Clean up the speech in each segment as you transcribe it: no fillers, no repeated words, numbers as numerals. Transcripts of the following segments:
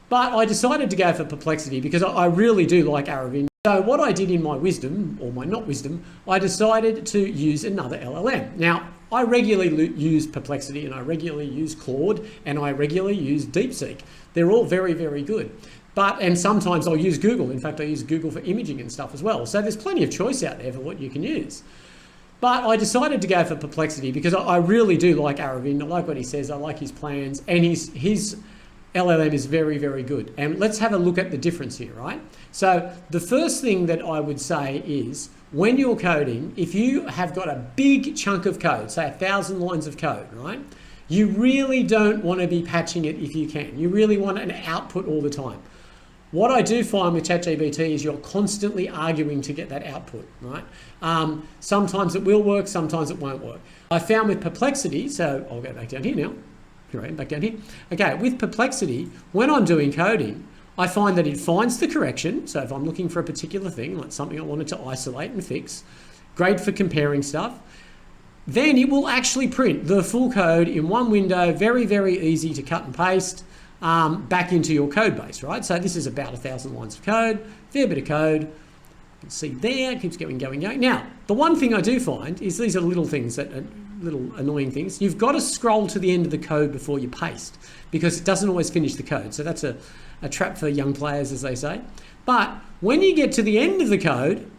But I decided to go for Perplexity because I really do like Aravind. So what I did in my wisdom, or my not wisdom, I decided to use another LLM. Now, I regularly use Perplexity, and I regularly use Claude, and I regularly use DeepSeek. They're all very, very good. And sometimes I'll use Google. In fact, I use Google for imaging and stuff as well. So there's plenty of choice out there for what you can use. But I decided to go for Perplexity because I really do like Aravind. I like what he says. I like his plans, and his LLM is very, very good. And let's have a look at the difference here, right? So the first thing that I would say is when you're coding, if you have got a big chunk of code, say 1,000 lines of code, right? You really don't want to be patching it if you can. You really want an output all the time. What I do find with ChatGPT is you're constantly arguing to get that output, right? Sometimes it will work, sometimes it won't work. I found with Perplexity, so I'll go back down here now. Here I am, back down here. Okay, with Perplexity, when I'm doing coding, I find that it finds the correction. So if I'm looking for a particular thing, like something I wanted to isolate and fix, great for comparing stuff, then it will actually print the full code in one window, very, very easy to cut and paste back into your code base, right? So this is about 1,000 lines of code, fair bit of code. You can see there, it keeps going. Now, the one thing I do find is these are little things that are little annoying things. You've got to scroll to the end of the code before you paste because it doesn't always finish the code. So that's a trap for young players, as they say. But when you get to the end of the code,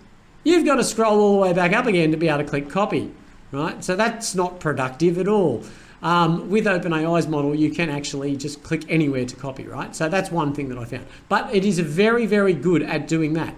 you've got to scroll all the way back up again to be able to click copy, right? So that's not productive at all. With OpenAI's model, you can actually just click anywhere to copy, right? So that's one thing that I found. But it is very, very good at doing that.